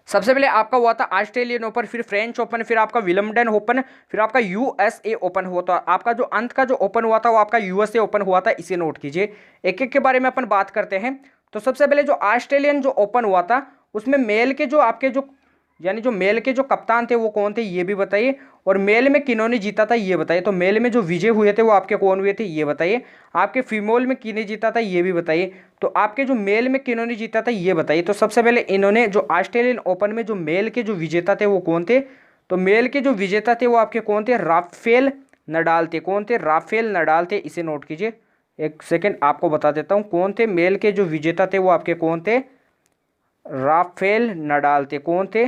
सबसे पहले आपका हुआ था ऑस्ट्रेलियन ओपन, फिर फ्रेंच ओपन, फिर आपका विलम्बडन ओपन, फिर आपका यूएसए ओपन हुआ था। आपका जो अंत का जो ओपन हुआ था वो आपका यूएसए ओपन हुआ था, इसे नोट कीजिए। एक एक के बारे में अपन बात करते हैं। तो सबसे पहले जो ऑस्ट्रेलियन जो ओपन हुआ था उसमें मेल के जो आपके जो, यानी जो मेल के जो कप्तान थे वो कौन थे, ये भी बताइए। और मेल में किन्होंने जीता था, ये बताइए। तो मेल में जो विजय हुए थे वो आपके कौन हुए थे, ये बताइए। आपके फीमेल में किन्हें जीता था, ये भी बताइए। तो आपके जो मेल में किन्होंने जीता था, ये बताइए। तो सबसे पहले इन्होंने जो ऑस्ट्रेलियन ओपन में जो मेल के जो विजेता थे वो कौन थे, तो मेल के जो विजेता थे वो आपके कौन थे, राफेल नडाल थे। कौन थे, राफेल नडाल थे, इसे नोट कीजिए। एक सेकेंड आपको बता देता हूँ कौन थे मेल के जो विजेता थे, वो आपके कौन थे, राफेल नडाल थे। कौन थे,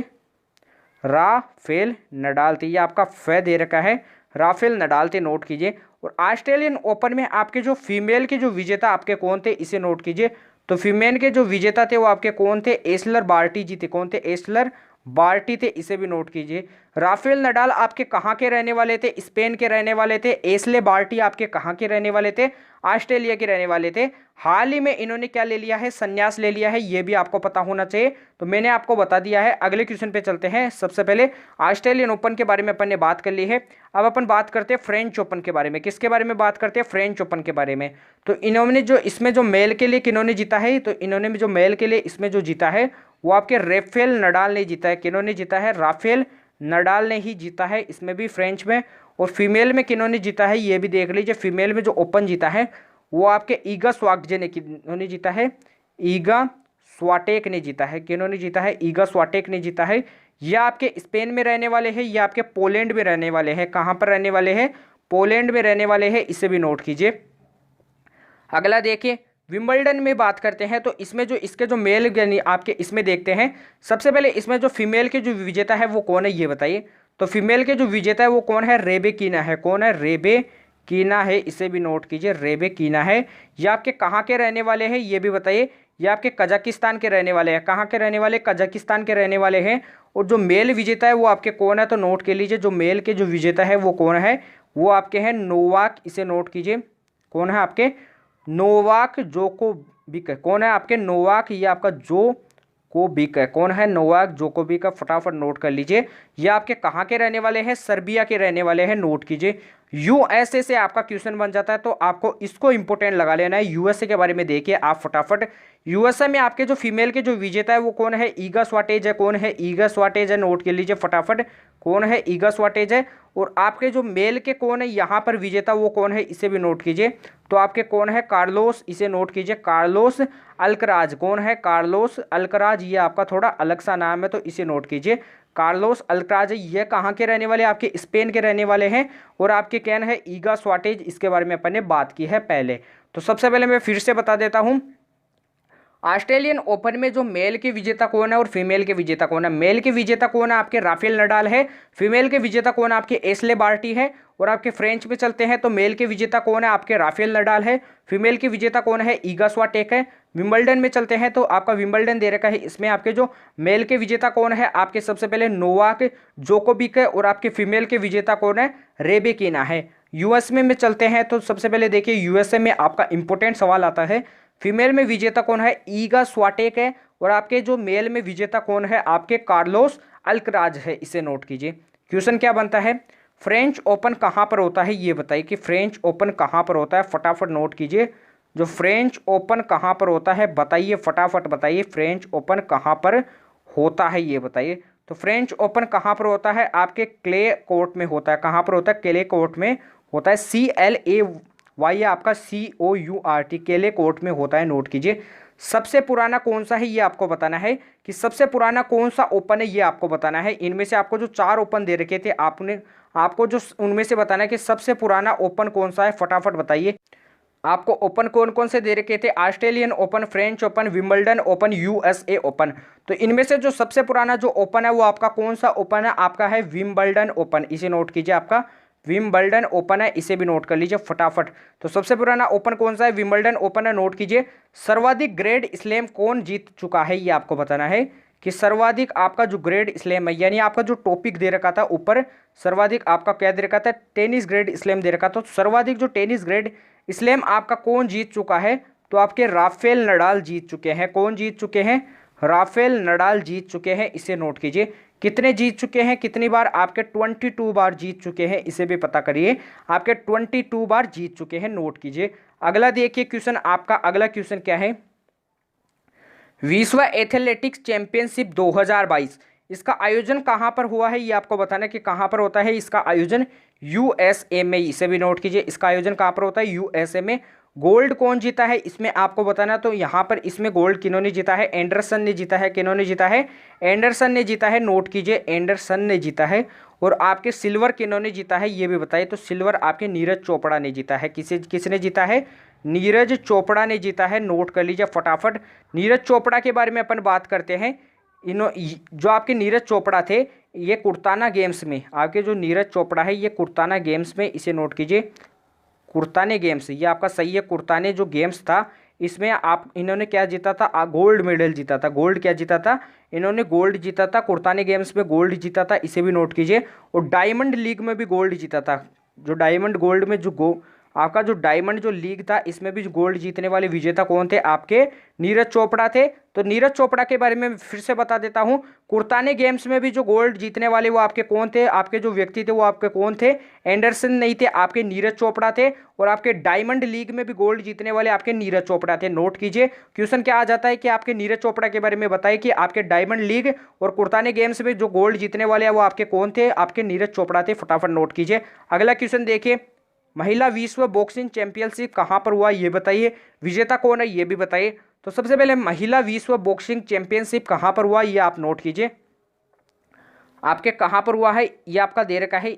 राफेल नडाल थे। ये आपका फे दे रखा है, राफेल नडाल थे, नोट कीजिए। और ऑस्ट्रेलियन ओपन में आपके जो फीमेल के जो विजेता आपके कौन थे, इसे नोट कीजिए। तो फीमेल के जो विजेता थे वो आपके कौन थे, एस्लर बार्टी जी थे। कौन थे, एस्लर बार्टी थे, इसे भी नोट कीजिए। राफेल नडाल आपके कहाँ के रहने वाले थे, स्पेन के रहने वाले थे। एस्ले बार्टी आपके कहाँ के रहने वाले थे, ऑस्ट्रेलिया के रहने वाले थे। हाल ही में इन्होंने क्या ले लिया है, संन्यास ले लिया है, ये भी आपको पता होना चाहिए। तो मैंने आपको बता दिया है। अगले क्वेश्चन पे चलते हैं। सबसे पहले ऑस्ट्रेलियन ओपन के बारे में अपन ने बात कर ली है। अब अपन बात करते हैं फ्रेंच ओपन के बारे में। किसके बारे में बात करते हैं, फ्रेंच ओपन के बारे में। तो इन्होंने जो इसमें जो मेल के लिए किन्होंने जीता है, तो इन्होंने जो मेल के लिए इसमें जो जीता है वो आपके राफेल नडाल ने जीता है। किन्होंने जीता है, राफेल नडाल ने ही जीता है इसमें भी, फ्रेंच में। और फीमेल में किन्होंने जीता है, ये भी देख लीजिए। फीमेल में जो ओपन जीता है वो आपके ईगा स्वाटजे ने किन्होंने जीता है, ईगा स्वाटेक ने जीता है। किन्होंने जीता है, ईगा स्वाटेक ने जीता है। यह आपके स्पेन में रहने वाले हैं, ये आपके पोलैंड में रहने वाले हैं। कहाँ पर रहने वाले हैं, पोलैंड में रहने वाले हैं, इसे भी नोट कीजिए। अगला देखिए, विंबलडन में बात करते हैं तो इसमें जो इसके जो मेल यानी आपके इसमें देखते हैं, सबसे पहले इसमें जो फीमेल के जो विजेता है वो कौन है ये बताइए। तो फीमेल के जो विजेता है वो कौन है, रेबेकिना है। कौन है, रेबेकिना है, इसे भी नोट कीजिए, रेबेकिना है। ये आपके कहाँ के रहने वाले हैं ये भी बताइए। ये आपके कजाकिस्तान के रहने वाले हैं। कहाँ के रहने वाले, कजाकिस्तान के रहने वाले हैं। और जो मेल विजेता है वो आपके कौन है, तो नोट के लीजिए, जो मेल के जो विजेता है वो कौन है, वो आपके हैं नोवाक, इसे नोट कीजिए। कौन है आपके, नोवाक जोकोविक है। कौन है आपके, नोवाक, ये आपका जोकोविक है। कौन है, नोवाक जोकोविक का, फटाफट नोट कर लीजिए। ये आपके कहाँ के रहने वाले हैं, सर्बिया के रहने वाले हैं, नोट कीजिए। यूएसए से आपका क्वेश्चन बन जाता है तो आपको इसको इंपॉर्टेंट लगा लेना है। यूएसए के बारे में देखिए आप फटाफट। यूएसए में आपके जो फीमेल के जो विजेता है वो कौन है, ईगा स्वाटेज है। कौन है, ईगा स्वाटेज है, नोट कर लीजिए फटाफट। कौन है, ईगा स्वाटेज है। और आपके जो मेल के कौन है यहाँ पर विजेता वो कौन है, इसे भी नोट कीजिए। तो आपके कौन है, कार्लोस, इसे नोट कीजिए, कार्लोस अल्कराज। कौन है, कार्लोस अल्कराज, ये आपका थोड़ा अलग सा नाम है तो इसे नोट कीजिए, कार्लोस अल्कराज। ये कहाँ के रहने वाले, आपके स्पेन के रहने वाले हैं। और आपके कैन है ईगा स्वाटेज, इसके बारे में अपन ने बात की है पहले। तो सबसे पहले मैं फिर से बता देता हूँ, ऑस्ट्रेलियन ओपन में जो मेल के विजेता कौन है और फीमेल के विजेता कौन है। मेल के विजेता कौन है, आपके राफेल नडाल है। फीमेल के विजेता कौन है, आपके एशले बार्टी है। और आपके फ्रेंच में चलते हैं तो मेल के विजेता कौन है, आपके राफेल नडाल है। फीमेल के विजेता कौन है, ईगा स्वाटेक है। विंबलडन में चलते हैं तो आपका विंबलडन दे रखा है, इसमें आपके जो मेल के विजेता कौन है, आपके सबसे पहले नोवाक जोकोविक है। और आपके फीमेल के विजेता कौन है, रेबेकिना है। यूएस में चलते हैं तो सबसे पहले देखिए यूएसए में आपका इंपॉर्टेंट सवाल आता है, फीमेल में विजेता कौन है, ईगा स्वाटेक है। और आपके जो मेल में विजेता कौन है, आपके कार्लोस अल्कराज है, इसे नोट कीजिए। क्वेश्चन क्या बनता है, फ्रेंच ओपन कहाँ पर होता है ये बताइए कि फ्रेंच ओपन कहाँ पर होता है, फटाफट नोट कीजिए। जो फ्रेंच ओपन कहाँ पर होता है बताइए, फटाफट बताइए, फ्रेंच ओपन कहाँ पर होता है ये बताइए। तो फ्रेंच ओपन कहाँ पर होता है, आपके क्ले कोर्ट में होता है। कहाँ पर होता है, क्ले कोर्ट में होता है, CLAY आपका COURT, केले कोर्ट में होता है, नोट कीजिए। सबसे पुराना कौन सा है ये आपको बताना है, कि सबसे पुराना कौन सा ओपन है ये आपको बताना है। इनमें से आपको जो 4 ओपन दे रखे थे आपको जो उनमें से बताना है कि सबसे पुराना ओपन कौन सा है, फटाफट बताइए। आपको ओपन कौन कौन से दे रखे थे, Australian open, French open, Wimbledon open, USA open. तो इनमें से जो सबसे पुराना जो ओपन है वो आपका कौन सा ओपन है, आपका है विंबलडन ओपन, इसे नोट कीजिए, आपका विंबलडन ओपन है, इसे भी नोट कर लीजिए फटाफट। तो सबसे पुराना ओपन कौन सा है, विंबलडन ओपन है, नोट कीजिए। सर्वाधिक ग्रैंड स्लैम कौन जीत चुका है ये आपको बताना है, कि सर्वाधिक आपका जो ग्रैंड स्लैम है, यानी आपका जो टॉपिक दे रखा था ऊपर, सर्वाधिक आपका क्या दे रखा था, टेनिस ग्रैंड स्लैम दे रखा था। तो सर्वाधिक जो टेनिस ग्रैंड स्लैम आपका कौन जीत चुका है, तो आपके राफेल नडाल जीत चुके हैं। कौन जीत चुके हैं, राफेल नडाल जीत चुके हैं, इसे नोट कीजिए। कितने जीत चुके हैं, कितनी बार, आपके 22 बार जीत चुके हैं, इसे भी पता करिए, आपके 22 बार जीत चुके हैं, नोट कीजिए। अगला देखिए क्वेश्चन, आपका अगला क्वेश्चन क्या है, विश्व एथलेटिक्स चैंपियनशिप 2022 इसका आयोजन कहाँ पर हुआ है ये आपको बताना है कि कहाँ पर होता है इसका आयोजन, USA में, इसे भी नोट कीजिए। इसका आयोजन कहाँ पर होता है, USA में। गोल्ड कौन जीता है इसमें आपको बताना, तो यहाँ पर इसमें गोल्ड किन्होंने जीता है, एंडरसन ने जीता है। किन्होंने जीता है, एंडरसन ने जीता है, नोट कीजिए, एंडरसन ने जीता है। और आपके सिल्वर किन्होंने जीता है ये भी बताइए, तो सिल्वर आपके नीरज चोपड़ा ने जीता है। किसने जीता है, नीरज चोपड़ा ने जीता है, नोट कर लीजिए फटाफट। नीरज चोपड़ा के बारे में अपन बात करते हैं। जो आपके नीरज चोपड़ा थे, ये कुर्ताना गेम्स में, आपके जो नीरज चोपड़ा है ये कुर्ताना गेम्स में, इसे नोट कीजिए, कुर्ताने गेम्स, ये आपका सही है, कुर्ताने जो गेम्स था इसमें इन्होंने क्या जीता था, गोल्ड मेडल जीता था। गोल्ड क्या जीता था, इन्होंने गोल्ड जीता था, कुर्ताने गेम्स में गोल्ड जीता था, इसे भी नोट कीजिए। और डायमंड लीग में भी गोल्ड जीता था। जो डायमंड गोल्ड में जो आपका जो डायमंड जो लीग था इसमें भी गोल्ड जीतने वाले विजेता कौन थे, आपके नीरज चोपड़ा थे। तो नीरज चोपड़ा के बारे में फिर से बता देता हूं, कुर्ताने गेम्स में भी जो गोल्ड जीतने वाले वो आपके कौन थे, आपके जो व्यक्ति थे वो आपके कौन थे, एंडरसन नहीं थे, आपके नीरज चोपड़ा थे। और आपके डायमंड लीग में भी गोल्ड जीतने वाले आपके नीरज चोपड़ा थे, नोट कीजिए। क्वेश्चन क्या आ जाता है कि आपके नीरज चोपड़ा के बारे में बताइए कि आपके डायमंड लीग और कुर्ताने गेम्स में जो गोल्ड जीतने वाले हैं वो आपके कौन थे, आपके नीरज चोपड़ा थे, फटाफट नोट कीजिए। अगला क्वेश्चन देखिए, महिला विश्व बॉक्सिंग चैंपियनशिप कहाँ पर हुआ ये बताइए, विजेता कौन है ये भी बताइए। तो सबसे पहले महिला विश्व बॉक्सिंग चैंपियनशिप कहाँ पर हुआ ये आप नोट कीजिए, आपके कहाँ पर हुआ है ये आपका दे रखा है,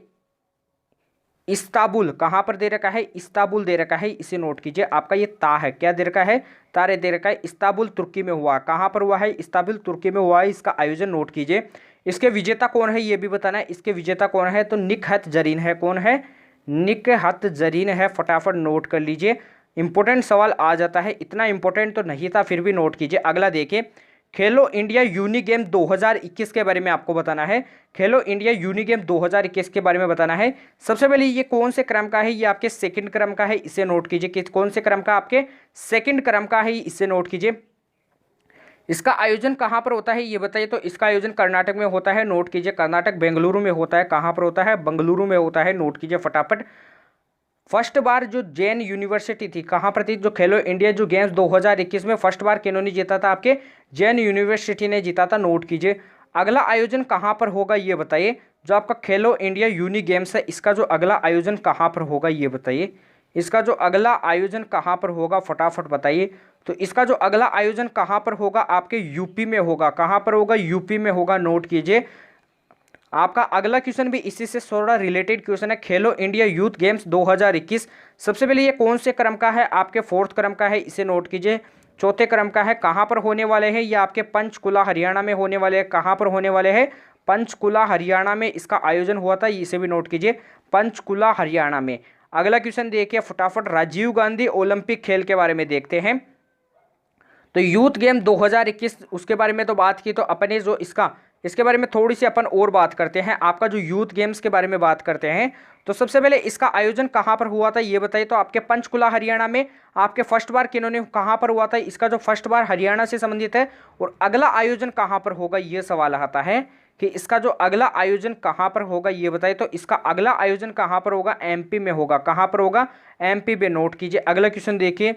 इस्तांबुल कहाँ पर दे रखा है, इस्तांबुल दे रखा है, इसे नोट कीजिए। आपका ये ता है, क्या दे रखा है, तारे दे रखा है। इस्तांबुल तुर्की में हुआ, कहाँ पर हुआ है, इस्तांबुल तुर्की में हुआ है। इसका आयोजन नोट कीजिए। इसके विजेता कौन है ये भी बताना है। इसके विजेता कौन है, तो निकहत जरीन है। कौन है, निकहत जरीन है। फटाफट नोट कर लीजिए। इंपॉर्टेंट सवाल आ जाता है, इतना इंपॉर्टेंट तो नहीं था, फिर भी नोट कीजिए। अगला देखिए, खेलो इंडिया यूनी गेम 2021 के बारे में आपको बताना है। खेलो इंडिया यूनी गेम 2021 के बारे में बताना है। सबसे पहले ये कौन से क्रम का है, ये आपके सेकंड क्रम का है, इसे नोट कीजिए कि कौन से क्रम का, आपके सेकंड क्रम का है, इसे नोट कीजिए। इसका आयोजन कहाँ पर होता है ये बताइए। तो इसका आयोजन कर्नाटक में होता है, नोट कीजिए। कर्नाटक बेंगलुरु में होता है। कहाँ पर होता है, बेंगलुरु में होता है, नोट कीजिए फटाफट। फर्स्ट बार जो जैन यूनिवर्सिटी थी, कहाँ पर थी, जो खेलो इंडिया जो गेम्स 2021 में फर्स्ट बार किन्होंने जीता था, आपके जैन यूनिवर्सिटी ने जीता था, नोट कीजिए। अगला आयोजन कहाँ पर होगा ये बताइए। जो आपका खेलो इंडिया यूनी गेम्स है, इसका जो अगला आयोजन कहाँ पर होगा ये बताइए। इसका जो अगला आयोजन कहाँ पर होगा, फटाफट बताइए। तो इसका जो अगला आयोजन कहाँ पर होगा, आपके यूपी में होगा। कहाँ पर होगा, यूपी में होगा, नोट कीजिए। आपका अगला क्वेश्चन भी इसी से थोड़ा रिलेटेड क्वेश्चन है। खेलो इंडिया यूथ गेम्स 2021 सबसे पहले ये कौन से क्रम का है, आपके फोर्थ क्रम का है, इसे नोट कीजिए। चौथे क्रम का है। कहाँ पर होने वाले हैं, ये आपके पंचकुला हरियाणा में होने वाले हैं। कहाँ पर होने वाले हैं, पंचकुला हरियाणा में इसका आयोजन हुआ था, इसे भी नोट कीजिए, पंचकुला हरियाणा में। अगला क्वेश्चन देखिए फटाफट, राजीव गांधी ओलंपिक खेल के बारे में देखते हैं। तो यूथ गेम 2021 उसके बारे में तो बात की, तो अपने जो इसके बारे में थोड़ी सी अपन और बात करते हैं। आपका जो यूथ गेम्स के बारे में बात करते हैं, तो सबसे पहले इसका आयोजन कहाँ पर हुआ था ये बताइए। तो आपके पंचकुला हरियाणा में आपके फर्स्ट बार किन्होंने कहाँ पर हुआ था, इसका जो फर्स्ट बार हरियाणा से संबंधित है। और अगला आयोजन कहाँ पर होगा ये सवाल आता है कि इसका जो अगला आयोजन कहाँ पर होगा ये बताइए। तो इसका अगला आयोजन कहाँ पर होगा, एमपी में होगा। कहाँ पर होगा, एमपी में, नोट कीजिए। अगला क्वेश्चन देखिए,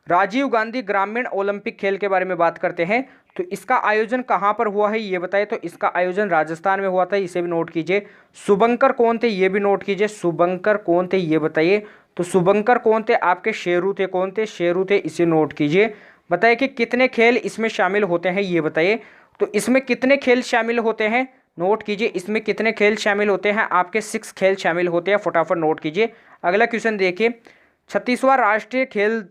राजीव गांधी ग्रामीण ओलंपिक खेल के बारे में बात करते हैं। तो इसका आयोजन कहाँ पर हुआ है ये बताइए। तो इसका आयोजन राजस्थान में हुआ था, इसे भी नोट कीजिए। शुभंकर कौन थे ये भी नोट कीजिए। शुभंकर कौन थे ये बताइए। तो शुभंकर कौन थे, आपके शेरू थे। कौन थे, शेरू थे, इसे नोट कीजिए। बताइए कि कितने खेल इसमें शामिल होते हैं ये बताइए। तो इसमें कितने खेल शामिल होते हैं, नोट कीजिए। इसमें कितने खेल शामिल होते हैं, आपके 6 खेल शामिल होते हैं, फटाफट नोट कीजिए। अगला क्वेश्चन देखिए, 36वां राष्ट्रीय खेल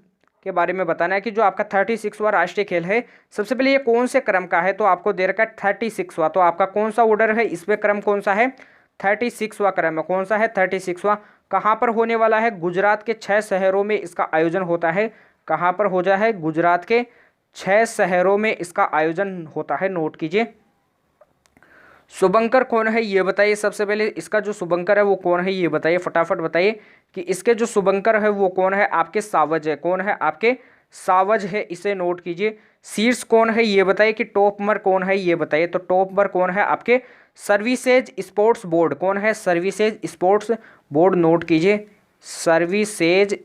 के बारे में बताना है कि जो आपका 36वां राष्ट्रीय खेल है, सबसे पहले ये कौन से क्रम का है। तो आपको दे रखा है 36वां। तो आपका कौन सा ऑर्डर है, इसमें क्रम कौन सा है, 36वां क्रम है। कौन सा है, 36वां। कहाँ पर होने वाला है, गुजरात के 6 शहरों में इसका आयोजन होता है। कहाँ पर हो जाए, गुजरात के 6 शहरों में इसका आयोजन होता है, नोट कीजिए। शुभंकर कौन है ये बताइए। सबसे पहले इसका जो शुभंकर है वो कौन है ये बताइए, फटाफट बताइए कि इसके जो शुभंकर है वो कौन है, आपके सावज है। कौन है, आपके सावज है, इसे नोट कीजिए। शीर्ष कौन है ये बताइए कि टॉपमर कौन है ये बताइए। तो टॉपमर कौन है, आपके सर्विसेज स्पोर्ट्स बोर्ड। कौन है, सर्विसेज स्पोर्ट्स बोर्ड, नोट कीजिए। सर्विसेज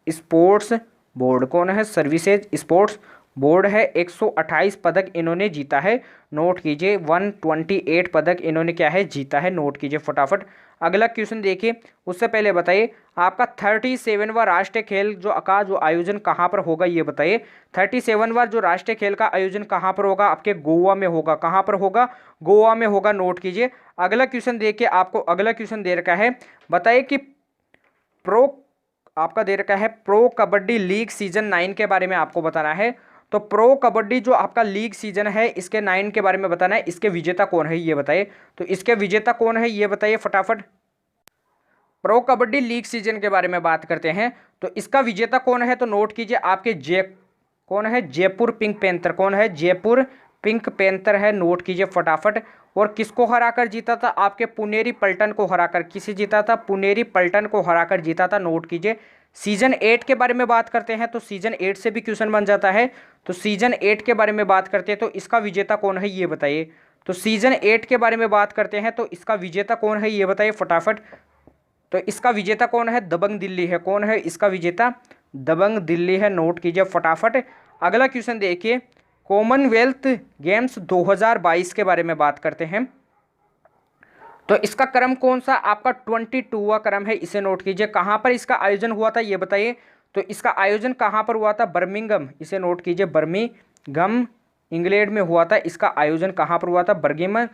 स्पोर्ट्स बोर्ड कौन है, सर्विसेज स्पोर्ट्स बोर्ड है। 128 पदक इन्होंने जीता है, नोट कीजिए। 128 पदक इन्होंने क्या है, जीता है, नोट कीजिए फटाफट। अगला क्वेश्चन देखिए, उससे पहले बताइए आपका 37वां राष्ट्रीय खेल जो आयोजन कहाँ पर होगा ये बताइए। 37वां जो राष्ट्रीय खेल का आयोजन कहाँ पर होगा, आपके गोवा में होगा। कहाँ पर होगा, गोवा में होगा, नोट कीजिए। अगला क्वेश्चन देखिए, आपको अगला क्वेश्चन दे रखा है, बताइए कि आपका दे रखा है प्रो कबड्डी लीग सीजन 9 के बारे में आपको बताना है। तो प्रो कबड्डी जो आपका लीग सीजन है इसके 9 के बारे में बताना है। इसके विजेता कौन है ये बताइए। तो इसके विजेता कौन है ये बताइए फटाफट। प्रो कबड्डी लीग सीजन के बारे में बात करते हैं, तो इसका विजेता कौन है, तो नोट कीजिए। आपके कौन है, जयपुर पिंक पैंथर। कौन है, जयपुर पिंक पैंथर है, नोट कीजिए फटाफट। और किसको हराकर जीता था, आपके पुनेरी पल्टन को हराकर। किसे जीता था, पुनेरी पल्टन को हराकर जीता था, नोट कीजिए। सीजन 8 के बारे में बात करते हैं, तो सीजन 8 से भी क्वेश्चन बन जाता है। तो सीजन 8 के बारे में बात करते हैं, तो इसका विजेता कौन है ये बताइए। तो सीजन 8 के बारे में बात करते हैं, तो इसका विजेता कौन है ये बताइए फटाफट। तो इसका विजेता कौन है, दबंग दिल्ली है। कौन है इसका विजेता, दबंग दिल्ली है, नोट कीजिए फटाफट। अगला क्वेश्चन देखिए, कॉमनवेल्थ गेम्स 2022 के बारे में बात करते हैं। तो इसका क्रम कौन सा, आपका 22वां क्रम है, इसे नोट कीजिए। कहाँ पर इसका आयोजन हुआ था ये बताइए। तो इसका आयोजन कहाँ पर हुआ था, बर्मिंघम, इसे नोट कीजिए। बर्मिंघम इंग्लैंड में हुआ था। इसका आयोजन कहाँ पर हुआ था, बर्मिंघम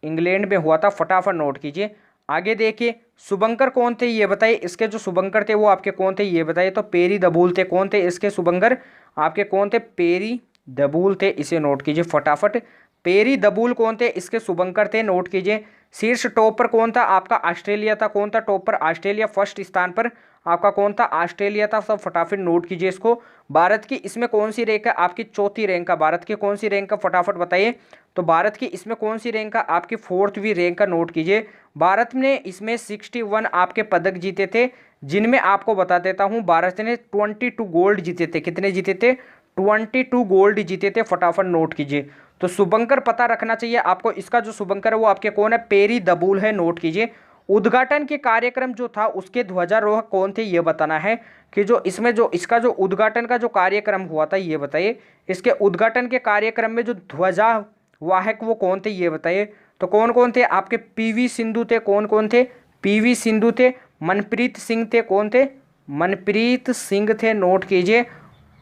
इंग्लैंड में हुआ था, फटाफट नोट कीजिए। आगे देखिए शुभंकर कौन थे ये बताइए, इसके जो शुभंकर थे वो आपके कौन थे ये बताइए। तो पेरी दबूल थे। कौन थे इसके शुभंकर आपके कौन थे, पेरी दबूल थे। इसे नोट कीजिए फटाफट, पेरी दबूल कौन थे इसके शुभंकर थे, नोट कीजिए। शीर्ष टॉप पर कौन था आपका, ऑस्ट्रेलिया था। कौन था टॉप पर, ऑस्ट्रेलिया। फर्स्ट स्थान पर आपका कौन था, ऑस्ट्रेलिया था। सब फटाफट नोट कीजिए इसको। भारत की इसमें कौन सी रैंक है आपकी, चौथी रैंक का। भारत की कौन सी रैंक का फटाफट बताइए। तो भारत की इसमें कौन सी रैंक का, आपकी 4वीं रैंक का, नोट कीजिए। भारत ने इसमें 61 आपके पदक जीते थे, जिनमें आपको बता देता हूं भारत ने 22 गोल्ड जीते थे। कितने जीते थे, 22 गोल्ड जीते थे। फटाफट नोट कीजिए। तो शुभंकर पता रखना चाहिए आपको, इसका जो शुभंकर है वो आपके कौन है, पेरी दबूल है, नोट कीजिए। उद्घाटन के कार्यक्रम जो था उसके ध्वजारोहक कौन थे ये बताना है, कि जो इसमें जो इसका जो उद्घाटन का जो कार्यक्रम हुआ था ये बताइए। इसके उद्घाटन के कार्यक्रम में जो ध्वजावाहक वो कौन थे ये बताइए। तो कौन कौन थे आपके, पीवी सिंधु थे। कौन कौन थे, पीवी सिंधु थे, मनप्रीत सिंह थे। कौन थे, मनप्रीत सिंह थे, नोट कीजिए।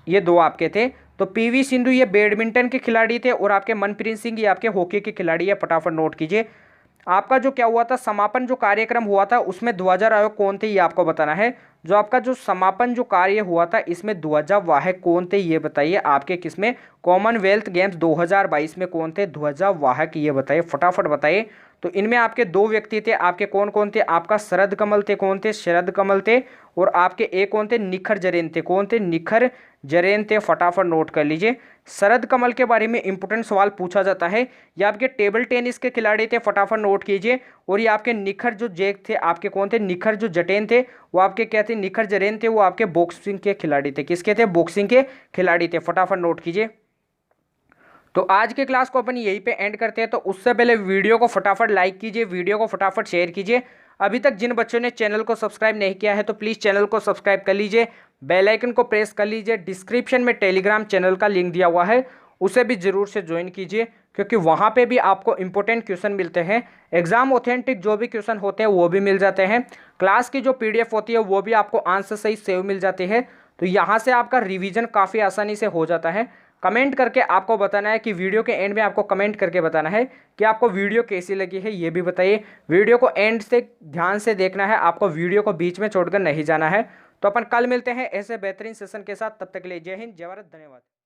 ये दो आपके थे। तो पीवी सिंधु ये बैडमिंटन के खिलाड़ी थे और आपके मनप्रीत सिंह ये आपके हॉकी के खिलाड़ी है। फटाफट नोट कीजिए। आपका जो क्या हुआ था, समापन जो कार्यक्रम हुआ था उसमें ध्वजारोहक कौन थे ये आपको बताना है। जो आपका जो समापन जो कार्य हुआ था इसमें ध्वजावाहक कौन थे ये बताइए। आपके किसमें, कॉमनवेल्थ गेम्स 2022 में कौन थे ध्वजावाहक ये बताइए, फटाफट बताइए। तो इनमें आपके दो व्यक्ति थे, आपके कौन कौन थे, आपका शरद कमल थे। कौन थे, शरद कमल थे। और आपके एक कौन थे, निखर जरेन थे। कौन थे, निखर जरेन थे। फटाफट नोट कर लीजिए। शरद कमल के बारे में इंपोर्टेंट सवाल पूछा जाता है। ये आपके टेबल टेनिस के खिलाड़ी थे। फटाफट नोट कीजिए। और ये आपके निखर जो जैक थे आपके कौन थे, निखर जो जटेन थे वो आपके क्या थे, निखर जरेन थे। वो आपके बॉक्सिंग के खिलाड़ी थे। किसके थे, बॉक्सिंग के खिलाड़ी थे। फटाफट नोट कीजिए। तो आज के क्लास को अपन यहीं पे एंड करते हैं। तो उससे पहले वीडियो को फटाफट लाइक कीजिए, वीडियो को फटाफट शेयर कीजिए। अभी तक जिन बच्चों ने चैनल को सब्सक्राइब नहीं किया है तो प्लीज़ चैनल को सब्सक्राइब कर लीजिए, बेल आइकन को प्रेस कर लीजिए। डिस्क्रिप्शन में टेलीग्राम चैनल का लिंक दिया हुआ है, उसे भी जरूर से ज्वाइन कीजिए, क्योंकि वहाँ पे भी आपको इंपॉर्टेंट क्वेश्चन मिलते हैं। एग्जाम ऑथेंटिक जो भी क्वेश्चन होते हैं वो भी मिल जाते हैं। क्लास की जो PDF होती है वो भी आपको आंसर सही सेव मिल जाती है। तो यहाँ से आपका रिवीजन काफ़ी आसानी से हो जाता है। कमेंट करके आपको बताना है कि वीडियो के एंड में आपको कमेंट करके बताना है कि आपको वीडियो कैसी लगी है, ये भी बताइए। वीडियो को एंड से ध्यान से देखना है, आपको वीडियो को बीच में छोड़कर नहीं जाना है। तो अपन कल मिलते हैं ऐसे बेहतरीन सेशन के साथ। तब तक के लिए जय हिंद, जय भारत, धन्यवाद।